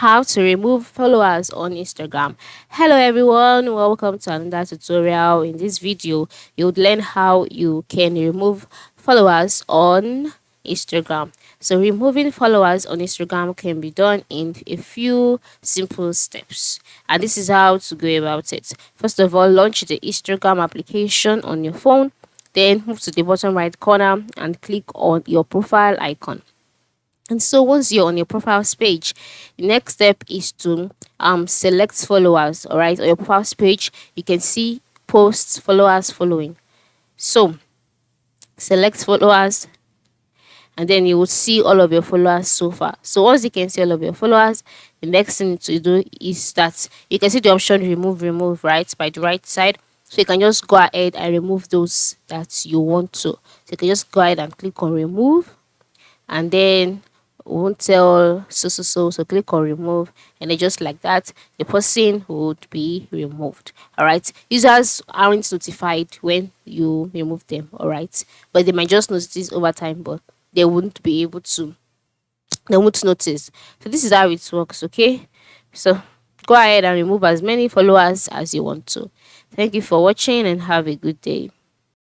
how to remove followers on Instagram. Hello everyone, welcome to another tutorial. In this video, you would learn how you can remove followers on Instagram. So removing followers on Instagram can be done in a few simple steps. And this is how to go about it. First of all, launch the Instagram application on your phone. Then move to the bottom right corner and click on your profile icon. And so once you're on your profiles page, the next step is to select followers. All right, on your profiles page, you can see posts, followers, following. So select followers, and then you will see all of your followers so far. So once you can see all of your followers, the next thing to do is that you can see the option remove right by the right side. So you can just go ahead and remove those that you want to. So you can just go ahead and click on remove, and then won't tell so click on remove, and then just like that the person would be removed. All right, users aren't notified when you remove them, all right, but they might just notice over time, but they won't be able to, they won't notice. So this is how it works. Okay, so go ahead and remove as many followers as you want to. Thank you for watching and have a good day.